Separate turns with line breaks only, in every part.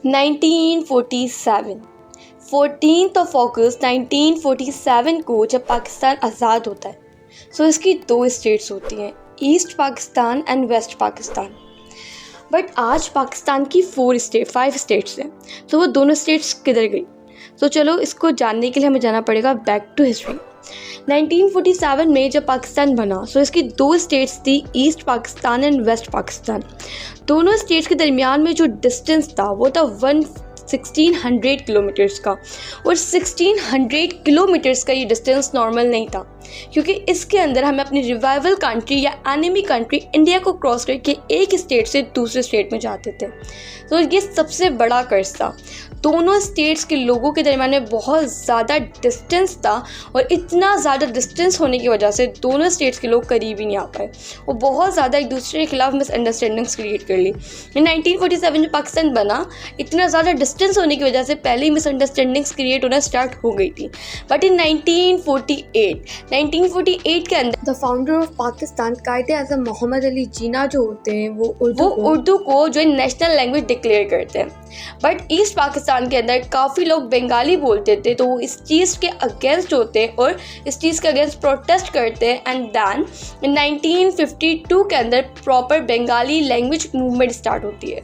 1947 14 अगस्त 1947 को जब पाकिस्तान आज़ाद होता है तो इसकी दो स्टेट्स होती हैं, east Pakistan and west Pakistan. But आज पाकिस्तान की 5 स्टेट्स हैं, तो वो दोनों स्टेट्स किधर गई? तो चलो इसको जानने के लिए हमें जाना पड़ेगा बैक टू हिस्ट्री। 1947 में जब पाकिस्तान बना तो इसकी दो स्टेट्स थी, east Pakistan and west Pakistan. दोनों स्टेट्स के दरमियान में जो डिस्टेंस था वो था 1600 किलोमीटर्स का, और 1600 किलोमीटर्स का ये डिस्टेंस नॉर्मल नहीं था, क्योंकि इसके अंदर हमें अपनी रिवाइवल कंट्री या एनिमी कंट्री इंडिया को क्रॉस करके एक स्टेट से दूसरे स्टेट में जाते थे। तो ये सबसे बड़ा कर्ज था। दोनों स्टेट्स के लोगों के दरमियान में बहुत ज़्यादा डिस्टेंस था, और इतना ज़्यादा डिस्टेंस होने की वजह से दोनों स्टेट्स के लोग करीब ही नहीं आ पाए। वो बहुत ज़्यादा एक दूसरे के खिलाफ मिसअंडरस्टैंडिंग्स क्रिएट कर ली। 1947 में पाकिस्तान बना, इतना ज़्यादा डिस्टेंस होने की वजह से पहले ही मिसअंडरस्टैंडिंग्स क्रिएट होना स्टार्ट हो गई थी। बट इन 1948 के अंदर the founder of Pakistan Quaid e Azam Mohammad Ali Jinnah जो होते हैं वो उर्दू को जो नेशनल लैंग्वेज डिक्लेयर करते हैं। बट ईस्ट पाकिस्तान के अंदर काफ़ी लोग बंगाली बोलते थे, तो वो इस चीज़ के अगेंस्ट होते हैं और इस चीज़ के अगेंस्ट प्रोटेस्ट करते हैं। एंड दैन 1952 के अंदर proper Bengali language movement start होती है।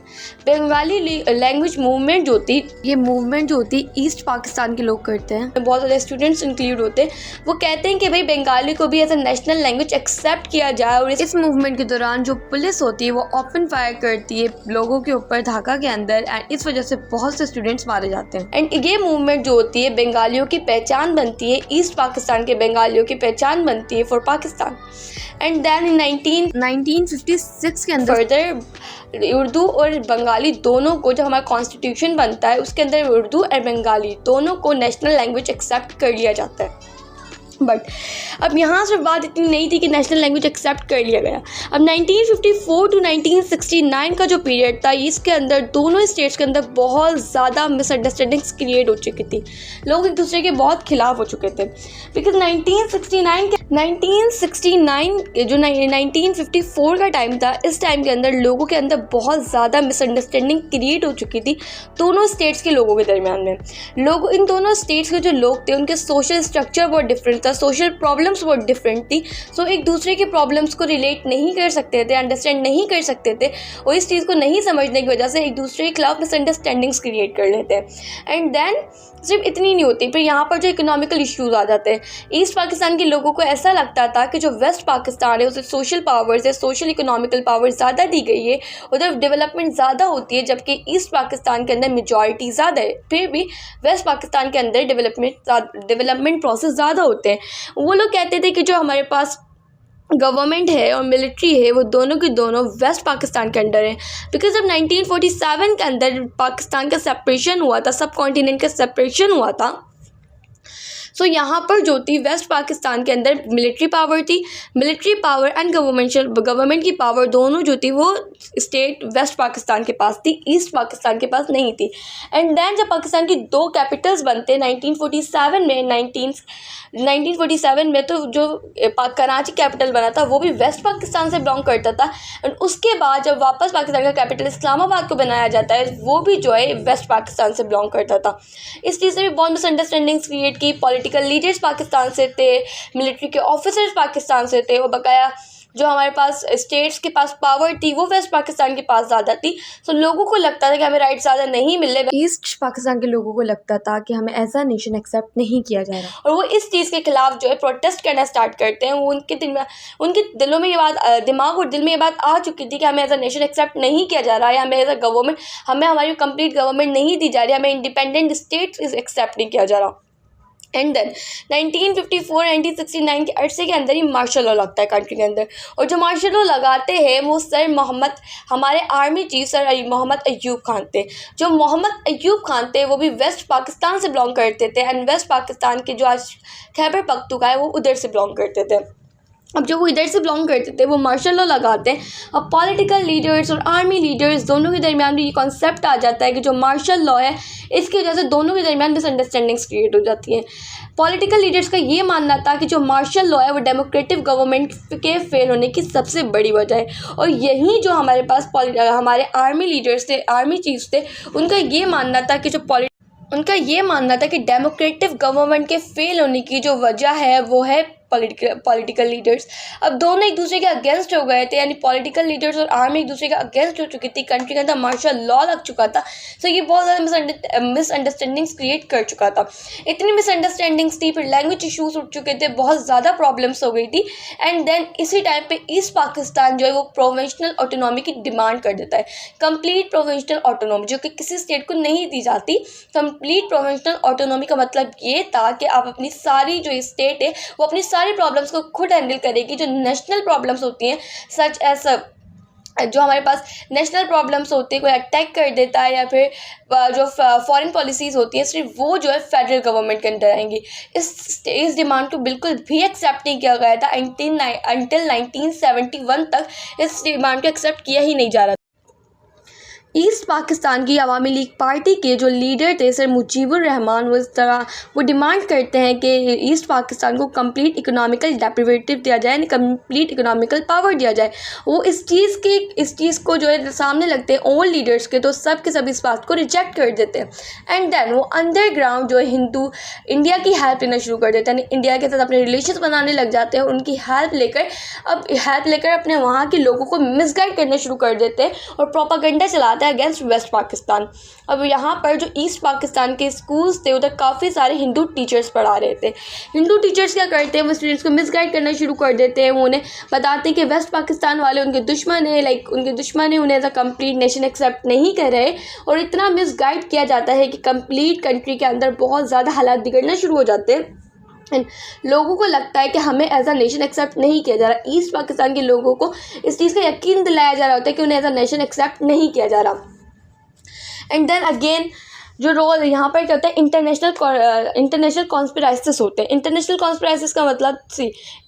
बंगाली लैंग्वेज मूवमेंट जो होती, ये मूवमेंट जो होती ईस्ट पाकिस्तान के लोग करते हैं, बहुत ज़्यादा स्टूडेंट्स इंक्लूड होते हैं। वो कहते हैं कि भाई बंगाली को भी as a national language accept किया जाए। और इस मूवमेंट के दौरान जो पुलिस होती है वो ओपन फायर करती है लोगों के ऊपर ढाका के अंदर, एंड इस वजह से बहुत से स्टूडेंट्स मारे जाते हैं। एंड ये मूवमेंट जो होती है बंगालियों की पहचान बनती है, ईस्ट पाकिस्तान के बंगालियों की पहचान बनती है for Pakistan. And then in 1956 के अंदर फर्दर उर्दू और बंगाली दोनों को, जब हमारा कॉन्स्टिट्यूशन बनता है उसके अंदर उर्दू और बंगाली दोनों को नेशनल लैंग्वेज एक्सेप्ट कर लिया जाता है। बट अब यहाँ से बात इतनी नहीं थी कि नेशनल लैंग्वेज एक्सेप्ट कर लिया गया। अब 1954 टू 1969 का जो पीरियड था, इसके अंदर दोनों स्टेट्स के अंदर बहुत ज़्यादा मिसअंडरस्टैंडिंग्स क्रिएट हो चुकी थी। लोग एक दूसरे के बहुत खिलाफ हो चुके थे, बिकॉज 1969 जो 1954 का टाइम था, इस टाइम के अंदर लोगों के अंदर बहुत ज़्यादा मिसअंडरस्टैंडिंग क्रिएट हो चुकी थी दोनों स्टेट्स के लोगों के दरमियान में। लोग, इन दोनों स्टेट्स के जो लोग थे उनके सोशल स्ट्रक्चर बहुत डिफरेंट था, सोशल प्रॉब्लम्स बहुत डिफरेंट थी। सो एक दूसरे के प्रॉब्लम्स को रिलेट नहीं कर सकते थे, अंडरस्टैंड नहीं कर सकते थे, और इस चीज़ को नहीं समझने की वजह से एक दूसरे के खिलाफ मिसअंडरस्टैंडिंग्स क्रिएट कर लेते हैं। एंड देन सिर्फ इतनी नहीं होती, फिर यहाँ पर जो इकोनॉमिकल इश्यूज आ जाते हैं। ईस्ट पाकिस्तान के लोगों को ऐसा लगता था कि जो वेस्ट पाकिस्तान है उसे सोशल पावर्स है, सोशल इकोनॉमिकल पावर ज़्यादा दी गई है, उधर डेवलपमेंट ज़्यादा होती है, जबकि ईस्ट पाकिस्तान के अंदर मेजॉरिटी ज़्यादा है। फिर भी वेस्ट पाकिस्तान के अंदर डेवलपमेंट प्रोसेस ज़्यादा होते हैं। वो लोग कहते थे कि जो हमारे पास गवर्नमेंट है और मिलिट्री है वो दोनों के दोनों वेस्ट पाकिस्तान के अंडर है। बिकॉज जब 1947 के अंदर पाकिस्तान का सेपरेशन हुआ था, सब कॉन्टिनेंट का सेपरेशन हुआ था, सो यहाँ पर जो थी वेस्ट पाकिस्तान के अंदर मिलिट्री पावर थी। मिलिट्री पावर एंड गवर्नमेंट की पावर दोनों जो थी वो स्टेट वेस्ट पाकिस्तान के पास थी, ईस्ट पाकिस्तान के पास नहीं थी। एंड देन जब पाकिस्तान की दो कैपिटल्स बनते 1947 में, तो जो कराची कैपिटल बना था वो भी वेस्ट पाकिस्तान से बिलोंग करता था। एंड उसके बाद जब वापस पाकिस्तान का कैपिटल इस्लामाबाद को बनाया जाता है, वो भी जो है वेस्ट पाकिस्तान से बिलोंग करता था। इस चीज़ से भी बहुत मिसअंडरस्टैंडिंग्स क्रिएट की। पॉलिटिकल लीडर्स पाकिस्तान से थे, मिलिट्री के ऑफिसर्स पाकिस्तान से थे, और बकाया जो हमारे पास स्टेट्स के पास पावर थी वो वेस्ट पाकिस्तान के पास ज़्यादा थी। सो लोगों को लगता था कि हमें राइट ज़्यादा नहीं मिल रहे। ईस्ट पाकिस्तान के लोगों को लगता था कि हमें एज अ नेशन एक्सेप्ट नहीं किया जा रहा, और वो इस चीज़ के खिलाफ जो है प्रोटेस्ट करना स्टार्ट करते हैं। वो उनके दिलों में ये बात, दिमाग और दिल में ये बात आ चुकी थी कि हमें एज अ नेशन एक्सेप्ट नहीं किया जा रहा है, हमें एज अ गवर्नमेंट, हमें हमारी कंप्लीट गवर्नमेंट नहीं दी जा रही, हमें इंडिपेंडेंट स्टेट एक्सेप्ट नहीं किया जा रहा। एंड देन 1954-1969 के अरसे के अंदर ही मार्शल लॉ लगता है कंट्री के अंदर, और जो मार्शल लॉ लगाते हैं वो हमारे army chief sir Mohammad Ayub Khan थे। जो मोहम्मद अयूब खान थे वो भी वेस्ट पाकिस्तान से बिलोंग करते थे, एंड वेस्ट पाकिस्तान के जो आज खैबर पख्तूनख्वा है वो उधर से बिलोंग करते थे। अब जो वो इधर से बिलोंग करते थे वो मार्शल लॉ लगाते हैं। अब पॉलिटिकल लीडर्स और आर्मी लीडर्स दोनों के दरमियान भी ये कॉन्सेप्ट आ जाता है कि जो मार्शल लॉ है इसकी वजह से दोनों के दरमियान मिसअंडरस्टैंडिंग्स क्रिएट हो जाती हैं। पॉलिटिकल लीडर्स का ये मानना था कि जो मार्शल लॉ है वो डेमोक्रेटिक गवर्नमेंट के फेल होने की सबसे बड़ी वजह है, और यही जो हमारे पास हमारे आर्मी लीडर्स थे, आर्मी चीफ्स थे, उनका ये मानना था कि डेमोक्रेटिक गवर्नमेंट के फेल होने की जो वजह है वो है पॉलिटिकल लीडर्स। अब दोनों एक दूसरे के अगेंस्ट हो गए थे, यानी पॉलिटिकल लीडर्स और आर्मी एक दूसरे के अगेंस्ट हो चुकी थी, कंट्री के अंदर मार्शल लॉ लग चुका था। सो ये बहुत ज़्यादा मिसअंडरस्टैंडिंग्स क्रिएट कर चुका था। इतनी मिसअंडरस्टैंडिंग्स थी, फिर लैंग्वेज इशूज़ उठ चुके थे, बहुत ज़्यादा प्रॉब्लम्स हो गई थी। एंड देन इसी टाइम पे ईस्ट पाकिस्तान जो है वो प्रोविंशनल ऑटोनॉमी की डिमांड कर देता है। कंप्लीट प्रोविंशनल ऑटोनॉमी जो कि किसी स्टेट को नहीं दी जाती। कंप्लीट प्रोविंशनल ऑटोनॉमी का मतलब ये था कि आप अपनी सारी जो स्टेट है वो अपनी सारी प्रॉब्लम्स को खुद हैंडल करेगी। जो नेशनल प्रॉब्लम्स होती हैं, सच एज जो हमारे पास नेशनल प्रॉब्लम्स होती है, कोई अटैक कर देता है या फिर जो फॉरेन पॉलिसीज़ होती हैं, सिर्फ वो जो है फेडरल गवर्नमेंट के अंदर आएंगी। इस डिमांड को बिल्कुल भी एक्सेप्ट नहीं किया गया था। अंटिल 1971 तक इस डिमांड को एक्सेप्ट किया ही नहीं जा रहा था। ईस्ट पाकिस्तान की अवामी लीग पार्टी के जो लीडर थे सर मुजीबुर रहमान, वो डिमांड करते हैं कि ईस्ट पाकिस्तान को कंप्लीट इकोनॉमिकल डेप्रिवेटिव दिया जाए, यानी कंप्लीट इकोनॉमिकल पावर दिया जाए। वो इस चीज़ को जो है सामने लगते हैं ओल्ड लीडर्स के, तो सब के सब इस बात को रिजेक्ट कर देते हैं। एंड देन वो अंडरग्राउंड जो है हिंदू इंडिया की हेल्प लेना शुरू कर देते हैं, यानी इंडिया के साथ अपने रिलेशंस बनाने लग जाते हैं, उनकी हेल्प लेकर अपने वहाँ के लोगों को मिसगाइड करना शुरू कर देते हैं और प्रोपागेंडा चलाते अगेंस्ट वेस्ट पाकिस्तान। अब यहाँ पर जो ईस्ट पाकिस्तान के स्कूल्स थे उधर काफ़ी सारे हिंदू टीचर्स पढ़ा रहे थे। हिंदू टीचर्स क्या करते हैं, वो स्टूडेंट्स को मिसगाइड करना शुरू कर देते हैं। वो उन्हें बताते हैं कि वेस्ट पाकिस्तान वाले उनके दुश्मन है, उन्हें as a complete nation accept नहीं कर रहे, और इतना मिसगाइड किया जाता है कि कम्प्लीट कंट्री के अंदर बहुत ज़्यादा हालात बिगड़ना शुरू हो जाते हैं। एंड लोगों को लगता है कि हमें एज अ नेशन एक्सेप्ट नहीं किया जा रहा। ईस्ट पाकिस्तान के लोगों को इस चीज़ का यकीन दिलाया जा रहा होता है कि उन्हें एज अ नेशन एक्सेप्ट नहीं किया जा रहा। एंड देन अगेन जो रोल यहाँ पर क्या होता है, इंटरनेशनल कॉन्स्पिरेसीज होते हैं। इंटरनेशनल कॉन्स्पिरेसीज का मतलब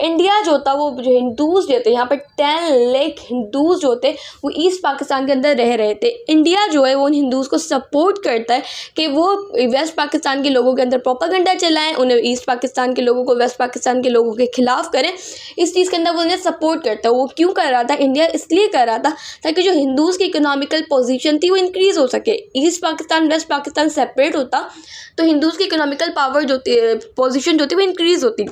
इंडिया जो था वो जो हिंदूज़ जो थे, यहाँ पर 10 लाख हिंदूज़ जो थे वो ईस्ट पाकिस्तान के अंदर रह रहे थे। इंडिया जो है वो उन हिंदूज़ को सपोर्ट करता है कि वो वेस्ट पाकिस्तान के लोगों के अंदर प्रोपेगेंडा चलाएं, उन्हें ईस्ट पाकिस्तान के लोगों को वेस्ट पाकिस्तान के लोगों के खिलाफ करें। इस चीज़ के अंदर वो उन्हें सपोर्ट करता है। वो क्यों कर रहा था, इंडिया इसलिए कर रहा था ताकि जो हिंदूज़ की इकोनॉमिकल पोजीशन थी वो इंक्रीज़ हो सके। East Pakistan west Pakistan separate होता तो हिंदूज़ की इकोनॉमिकल पावर जो थी, पोजीशन जो थी वो इंक्रीज़ होती।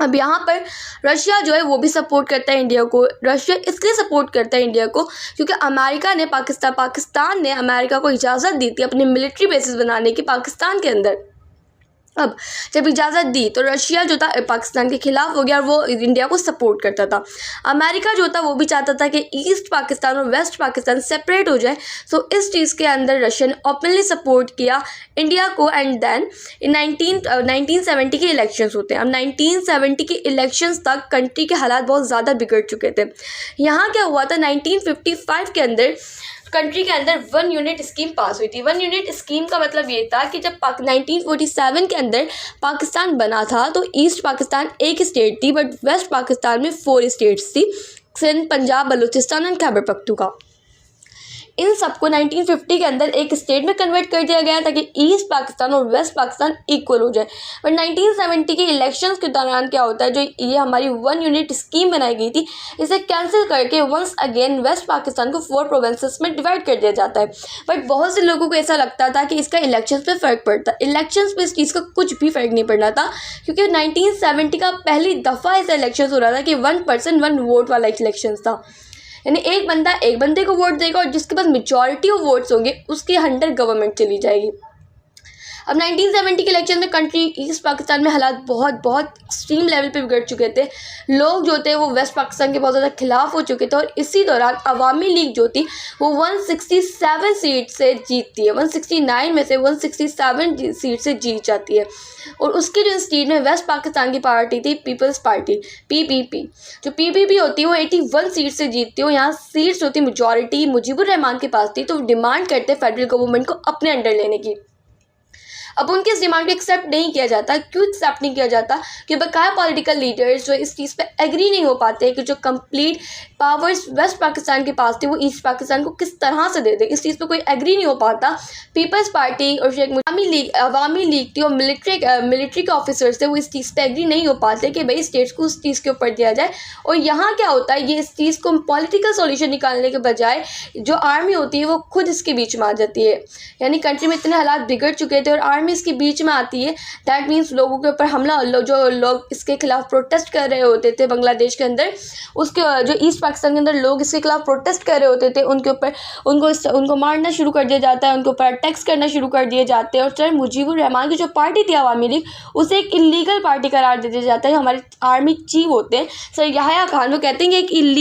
अब यहाँ पर रशिया जो है वो भी सपोर्ट करता है इंडिया को। रशिया इसलिए सपोर्ट करता है इंडिया को क्योंकि पाकिस्तान ने अमेरिका को इजाज़त दी थी अपने मिलिट्री बेसिस बनाने की पाकिस्तान के अंदर। अब जब इजाज़त दी तो रशिया जो था पाकिस्तान के खिलाफ हो गया और वो इंडिया को सपोर्ट करता था। अमेरिका जो था वो भी चाहता था कि ईस्ट पाकिस्तान और वेस्ट पाकिस्तान सेपरेट हो जाए। सो इस चीज़ के अंदर रशिया ने ओपनली सपोर्ट किया इंडिया को। एंड देन 1970 के इलेक्शंस होते हैं। अब 1970 के इलेक्शंस तक कंट्री के हालात बहुत ज़्यादा बिगड़ चुके थे। यहाँ क्या हुआ था, 1955 के अंदर कंट्री के अंदर 1 यूनिट स्कीम पास हुई थी। 1 यूनिट स्कीम का मतलब ये था कि जब 1947 के अंदर पाकिस्तान बना था तो ईस्ट पाकिस्तान एक स्टेट थी, बट वेस्ट पाकिस्तान में 4 स्टेट्स थी, सिंध, पंजाब, बलूचिस्तान और खैबर पख्तूनख्वा। इन सबको 1950 के अंदर एक स्टेट में कन्वर्ट कर दिया गया ताकि ईस्ट पाकिस्तान और वेस्ट पाकिस्तान इक्वल हो जाए। बट 1970 के इलेक्शंस के दौरान क्या होता है, जो ये हमारी 1 यूनिट स्कीम बनाई गई थी इसे कैंसिल करके वंस अगेन वेस्ट पाकिस्तान को 4 प्रोविंसेस में डिवाइड कर दिया जाता है। बट बहुत से लोगों को ऐसा लगता था कि इसका इलेक्शंस पे फ़र्क पड़ता। इलेक्शंस पे इस चीज़ का कुछ भी फ़र्क नहीं पड़ना था क्योंकि 1970 का पहली दफ़ा ऐसा इलेक्शन हो रहा था कि 1 पर्सन 1 वोट वाला इलेक्शन था, यानी एक बंदा एक बंदे को वोट देगा और जिसके पास मेजॉरिटी ऑफ वोट्स होंगे उसके अंडर गवर्नमेंट चली जाएगी। अब 1970 के इलेक्शन में कंट्री ईस्ट पाकिस्तान में हालात बहुत एक्सट्रीम लेवल पे बिगड़ चुके थे। लोग जो थे वो वेस्ट पाकिस्तान के बहुत ज़्यादा खिलाफ हो चुके थे और इसी दौरान अवामी लीग जो थी वो 167 सीट से जीतती है। 169 में से 167 सीट से जीत जाती है और उसकी जो स्टेट में वेस्ट पाकिस्तान की पार्टी थी पीपल्स पार्टी PPP, जो PPP होती है वो 81 सीट से जीतती है। यहाँ सीट्स जो थी मेजॉरिटी मुजीबुर रहमान के पास थी, तो डिमांड करते फेडरल गवर्नमेंट को अपने अंडर लेने की। अब उनकी इस डिमांड को एक्सेप्ट नहीं किया जाता। क्यों एक्सेप्ट नहीं किया जाता? कि बकाया पॉलिटिकल लीडर्स जो इस चीज़ पे एग्री नहीं हो पाते कि जो कंप्लीट पावर्स वेस्ट पाकिस्तान के पास थे वो ईस्ट पाकिस्तान को किस तरह से दे दे। इस चीज़ पे कोई एग्री नहीं हो पाता। पीपल्स पार्टी और शेख अवामी लीग थी और मिलिट्री के ऑफिसर्स थे, वो इस चीज़ पे एग्री नहीं हो पाते कि भाई स्टेट्स को उस चीज़ के ऊपर दिया जाए। और यहाँ क्या होता है, ये इस चीज़ को पॉलिटिकल सॉल्यूशन निकालने के बजाय जो आर्मी होती है वो खुद इसके बीच में आ जाती है। यानी कंट्री में इतने हालात बिगड़ चुके थे और आर्मी इसके बीच में आती है। दैट मीन्स लोगों के ऊपर हमला, जो लोग इसके खिलाफ प्रोटेस्ट कर रहे होते थे बांग्लादेश के अंदर, उसके जो ईस्ट पाकिस्तान के अंदर लोग इसके खिलाफ प्रोटेस्ट कर रहे होते थे, उनके ऊपर उनको मारना शुरू कर दिया जाता है, उनके ऊपर अटैक्स करना शुरू कर दिए जाते हैं। और सर मुजीबुर रहमान की जो पार्टी थी अवामी लीग, उसे एक इलीगल पार्टी करार दे दिया जाता है। हमारे आर्मी चीफ होते हैं सर याह्या खान, वो कहते हैं कि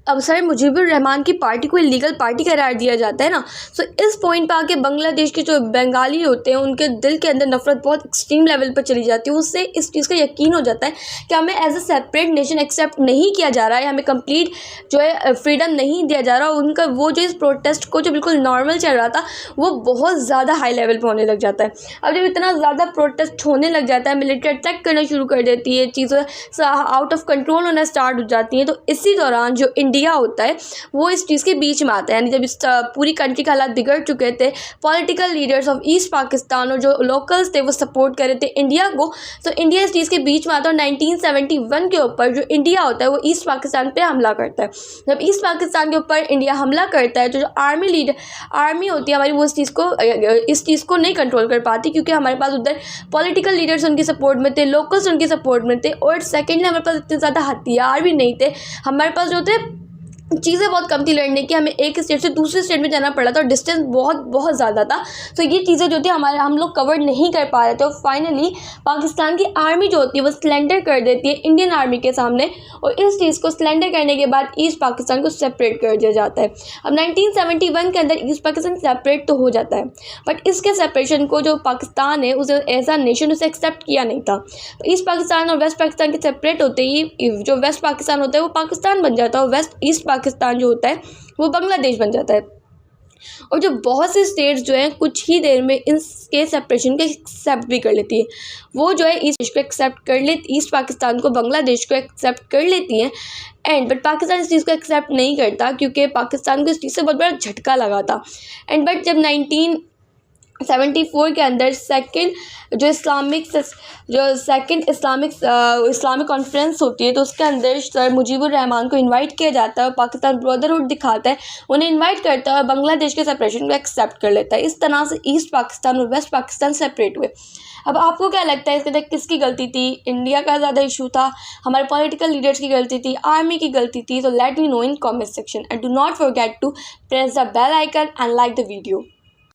अब सर मुजीबुर रहमान की पार्टी को इलीगल पार्टी करार दिया जाता है ना, तो इस पॉइंट पर आके बांग्लादेश के जो बंगाली होते हैं उनके दिल के अंदर नफरत बहुत एक्सट्रीम लेवल पर चली जाती है। उससे इस चीज़ का यकीन हो जाता है कि हमें as a separate nation accept नहीं किया जा रहा है, हमें कंप्लीट जो है फ्रीडम नहीं दिया जा रहा। उनका वो जो इस प्रोटेस्ट को जो बिल्कुल नॉर्मल चल रहा था वो बहुत ज़्यादा हाई लेवल पर होने लग जाता है। अब जब इतना ज़्यादा प्रोटेस्ट होने लग जाता है, मिलिट्री अटैक करना शुरू कर देती है, चीज़ें आउट ऑफ कंट्रोल होना स्टार्ट हो जाती हैं, तो इसी दौरान जो इंडिया होता है वो इस चीज़ के बीच में आता है। यानी जब इस पूरी कंट्री के हालात बिगड़ चुके थे, political leaders of east Pakistan और जो लोकल्स थे वो सपोर्ट कर रहे थे इंडिया को, तो इंडिया इस चीज़ के बीच में आता है। और 1971 के ऊपर जो इंडिया होता है वो ईस्ट पाकिस्तान पे हमला करता है। जब ईस्ट पाकिस्तान के ऊपर इंडिया हमला करता है तो जो आर्मी होती है हमारी, वो इस चीज़ को नहीं कंट्रोल कर पाती, क्योंकि हमारे पास उधर पॉलिटिकल लीडर्स उनके सपोर्ट में थे, लोकल्स उनके सपोर्ट में थे, और सेकेंडली हमारे पास इतने ज़्यादा हथियार भी नहीं थे। हमारे पास जो थे चीज़ें बहुत कम थी लड़ने की, हमें एक स्टेट से दूसरे स्टेट में जाना पड़ा था और डिस्टेंस बहुत ज़्यादा था। तो ये चीज़ें जो थी हम लोग कवर नहीं कर पा रहे थे। और फाइनली पाकिस्तान की आर्मी जो होती है वो सरेंडर कर देती है इंडियन आर्मी के सामने, और इस चीज़ को सरेंडर करने के बाद ईस्ट पाकिस्तान को सेपरेट कर दिया जाता है। अब 1971 के अंदर ईस्ट पाकिस्तान सेपरेट तो हो जाता है, बट इसके सेपरेशन को जो पाकिस्तान है उसे एज आ नेशन उसे एक्सेप्ट किया नहीं था। तो ईस्ट पाकिस्तान और वेस्ट पाकिस्तान के सेपरेट होते ही जो वेस्ट पाकिस्तान होता है वो पाकिस्तान बन जाता है, और ईस्ट पाकिस्तान जो होता है वो बांग्लादेश बन जाता है। और जो बहुत से स्टेट्स जो हैं कुछ ही देर में इसके सेपरेशन को एक्सेप्ट भी कर लेती है। वो जो है ईस्ट को एक्सेप्ट कर लेती, ईस्ट पाकिस्तान को बांग्लादेश को एक्सेप्ट कर लेती हैं बट पाकिस्तान इस चीज़ को एक्सेप्ट नहीं करता, क्योंकि पाकिस्तान को इस चीज़ से बहुत बड़ा झटका लगा था। बट जब 1974 के अंदर सेकंड इस्लामिक कॉन्फ्रेंस होती है, तो उसके अंदर सर मुजीबुर रहमान को इनवाइट किया जाता है और पाकिस्तान ब्रदरहुड दिखाता है, उन्हें इनवाइट करता है और बांग्लादेश के सेपरेशन को एक्सेप्ट कर लेता है। इस तरह से ईस्ट पाकिस्तान और वेस्ट पाकिस्तान सेपरेट हुए। अब आपको क्या लगता है इसके अंदर किसकी गलती थी? इंडिया का ज़्यादा इशू था, हमारे पॉलिटिकल लीडर्स की गलती थी, आर्मी की गलती थी? तो let me know in comment section and do not forget to press the bell icon and like the video.